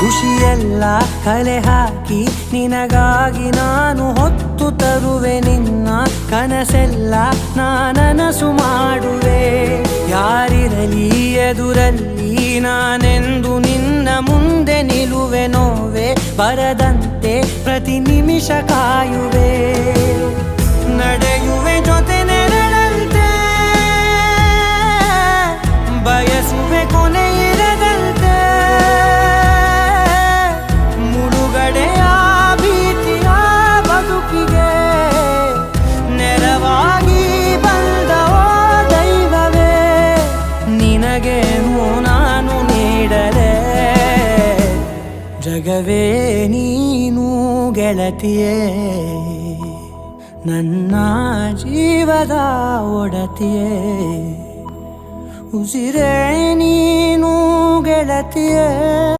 ಖುಷಿಯೆಲ್ಲ ಕಲೆ ಹಾಕಿ ನಿನಗಾಗಿ ನಾನು ಹೊತ್ತು ತರುವೆ ನಿನ್ನ ಕನಸೆಲ್ಲ ನಾನನಸು ಮಾಡುವೆ ಯಾರಿರಲಿ ಎದುರಲ್ಲಿ ನಾನೆಂದು ನಿನ್ನ ಮುಂದೆ ನಿಲ್ಲುವೆ ನೋವೆ ಬರದಂತೆ ಪ್ರತಿ ನಿಮಿಷ ಕಾಯುವೆ ನಡೆಯುವೆ ಜೊತೆ ನೆರಳಂತೆ ಬಯಸುವೆ ಕೊನೆ ಇರದಂತೆ ಮುಳುಗಡೆಯ ಭೀತಿಯ ಬದುಕಿಗೆ ನೆರವಾಗಿ ಬಂದವೋ ದೈವವೇ ನಿನಗೇನು ನಾನು ನೀಡಲೆ ಜಗವೇ ನೀನು ಗೆಳತಿಯೇ ನನ್ನ ಜೀವದ ಒಡತಿಯೇ ಉಸಿರೇ ನೀನು ಗೆಳತಿಯೇ.